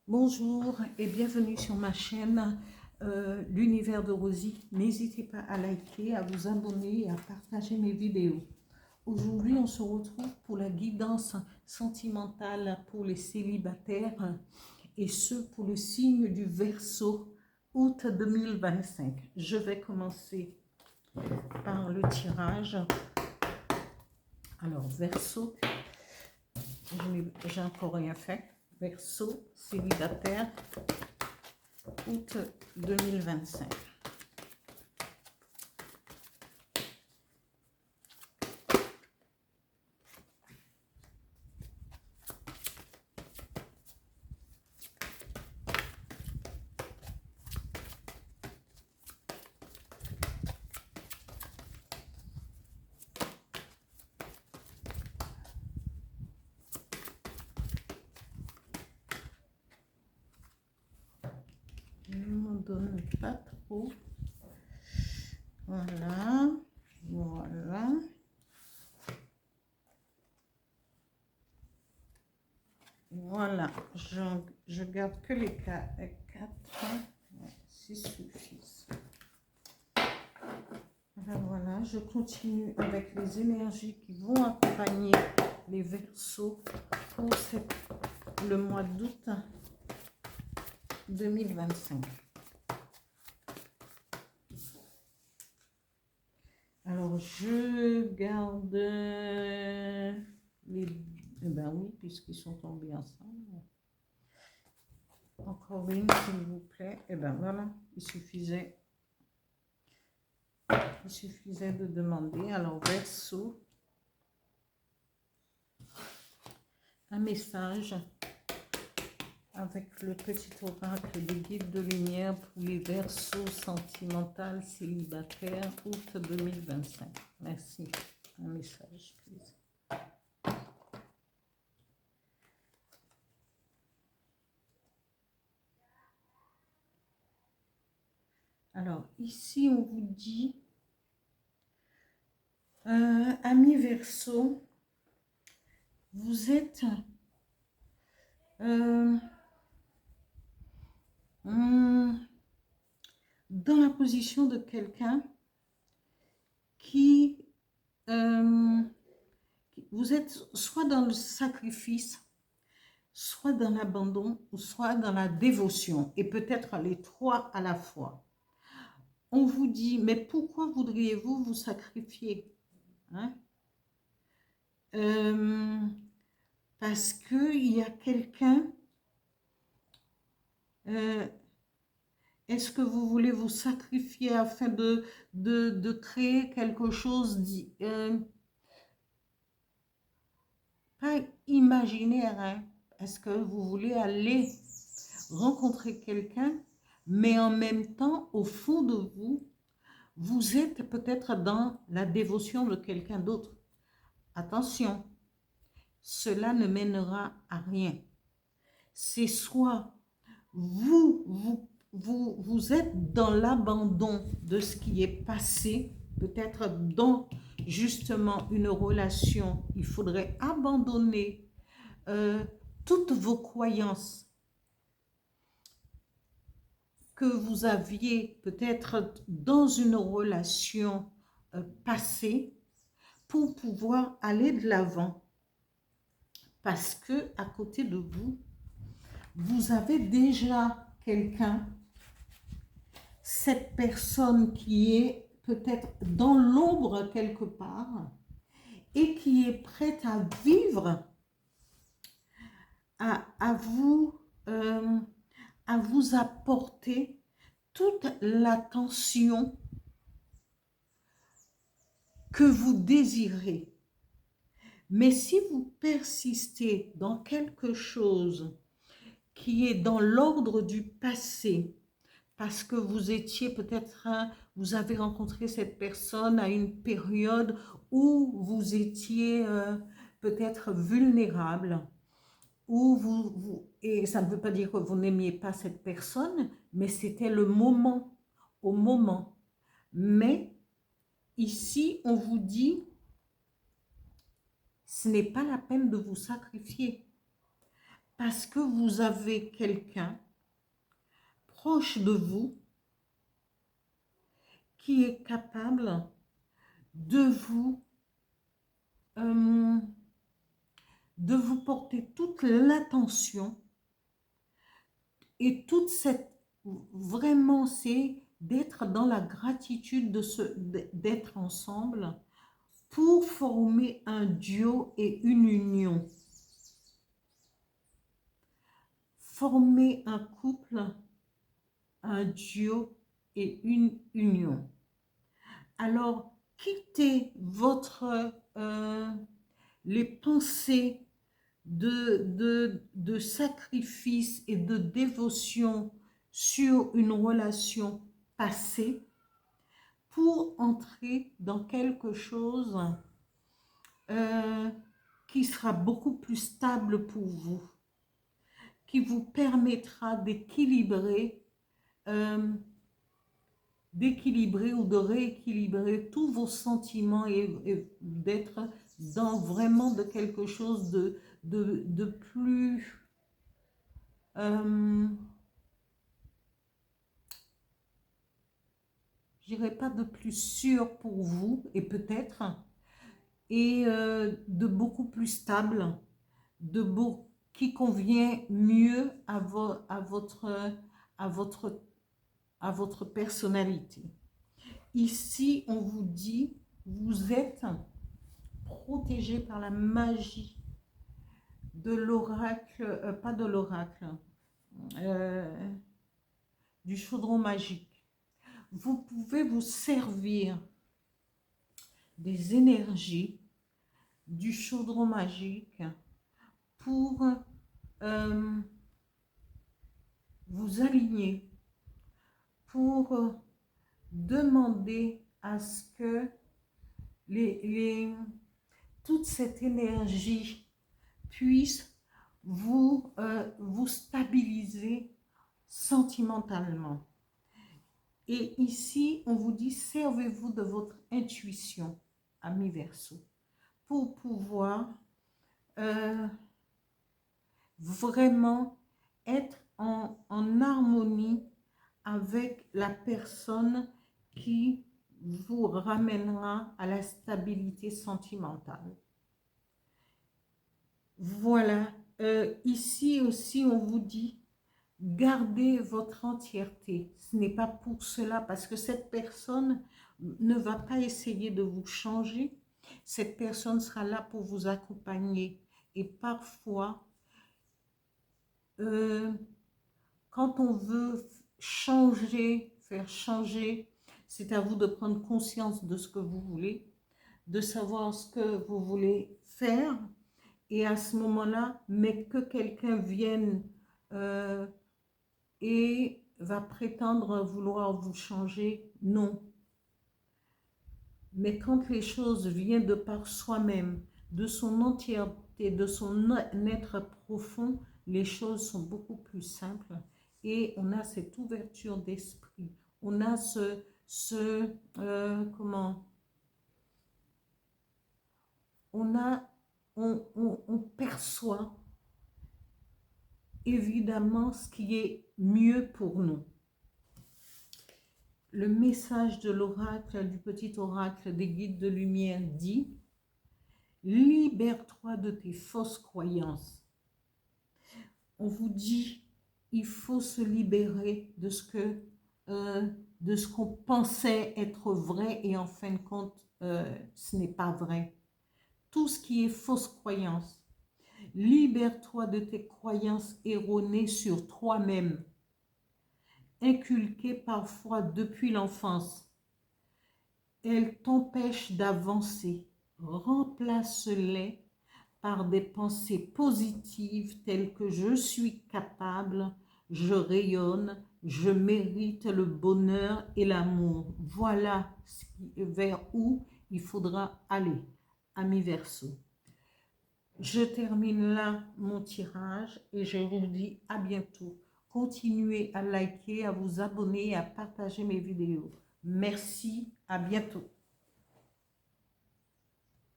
Bonjour et bienvenue sur ma chaîne L'univers de Rosie. N'hésitez pas à liker, à vous abonner et à partager mes vidéos. Aujourd'hui, on se retrouve pour la guidance sentimentale pour les célibataires et ce pour le signe du Verseau, août 2025. Je vais commencer par le tirage. Alors, Verseau, j'ai encore rien fait. Verseau, célibataire, août 2025. Ne m'en donne pas trop. Voilà. Voilà. Voilà. Je garde que les 4. C'est suffisant. Voilà. Je continue avec les énergies qui vont accompagner les Verseaux pour le mois d'août 2025. Alors, je garde les... Eh ben oui, puisqu'ils sont tombés ensemble. Encore une, s'il vous plaît. Eh ben voilà, il suffisait de demander. Alors, Verseau, un message avec le petit oracle des guides de lumière pour les Verseaux sentimentales célibataires, août 2025. Merci. Un message, please. Alors, ici, on vous dit, amis Verseau, vous êtes dans la position de quelqu'un qui, vous êtes soit dans le sacrifice, soit dans l'abandon, ou soit dans la dévotion, et peut-être les trois à la fois. On vous dit, mais pourquoi voudriez-vous vous sacrifier, hein? Parce qu'il y a quelqu'un, est-ce que vous voulez vous sacrifier afin de créer quelque chose pas imaginaire, hein? Est-ce que vous voulez aller rencontrer quelqu'un, mais en même temps, au fond de vous, vous êtes peut-être dans la dévotion de quelqu'un d'autre. Attention, cela ne mènera à rien. C'est soit vous êtes dans l'abandon de ce qui est passé, peut-être dans justement une relation, il faudrait abandonner toutes vos croyances que vous aviez peut-être dans une relation passée pour pouvoir aller de l'avant. Parce que à côté de vous, vous avez déjà quelqu'un, cette personne qui est peut-être dans l'ombre quelque part et qui est prête à vivre, à vous apporter toute l'attention que vous désirez. Mais si vous persistez dans quelque chose qui est dans l'ordre du passé, parce que vous étiez peut-être, vous avez rencontré cette personne à une période où vous étiez peut-être vulnérable, où et ça ne veut pas dire que vous n'aimiez pas cette personne, mais c'était le moment, au moment. Mais ici, on vous dit, ce n'est pas la peine de vous sacrifier. parce que vous avez quelqu'un proche de vous qui est capable de euh, vous porter toute l'attention et toute cette, vraiment, c'est d'être dans la gratitude d'être ensemble pour former un duo et une union. Former un couple, un duo et une union. Alors, quittez les pensées de sacrifice et de dévotion sur une relation passée pour entrer dans quelque chose qui sera beaucoup plus stable pour vous, qui vous permettra d'équilibrer ou de rééquilibrer tous vos sentiments et d'être dans vraiment de quelque chose de plus je dirais pas de plus sûr pour vous et peut-être et de beaucoup plus stable, qui convient mieux à votre personnalité. Ici, on vous dit, vous êtes protégé par la magie de l'oracle, pas de l'oracle, du chaudron magique. Vous pouvez vous servir des énergies du chaudron magique pour vous aligner, pour demander à ce que toute cette énergie puisse vous stabiliser sentimentalement. Et ici, on vous dit, servez-vous de votre intuition, ami Verseau, pour pouvoir vraiment être en harmonie avec la personne qui vous ramènera à la stabilité sentimentale. Voilà. Ici aussi, on vous dit, gardez votre entièreté. Ce n'est pas pour cela, parce que cette personne ne va pas essayer de vous changer. Cette personne sera là pour vous accompagner. Et parfois, quand on veut faire changer, c'est à vous de prendre conscience de ce que vous voulez, de savoir ce que vous voulez faire. Et à ce moment-là, mais que quelqu'un vienne et va prétendre vouloir vous changer, non. Mais quand les choses viennent de par soi-même, de son entièreté, de son être profond, les choses sont beaucoup plus simples et on a cette ouverture d'esprit. On a on perçoit évidemment ce qui est mieux pour nous. Le message de l'oracle, du petit oracle des guides de lumière dit: libère-toi de tes fausses croyances. On vous dit, il faut se libérer de ce qu'on pensait être vrai et en fin de compte, ce n'est pas vrai. Tout ce qui est fausse croyance. Libère-toi de tes croyances erronées sur toi-même, inculquées parfois depuis l'enfance. Elles t'empêchent d'avancer. Remplace-les par des pensées positives telles que je suis capable, je rayonne, je mérite le bonheur et l'amour. Voilà vers où il faudra aller, ami Verseau. Je termine là mon tirage et je vous dis à bientôt. Continuez à liker, à vous abonner et à partager mes vidéos. Merci, à bientôt.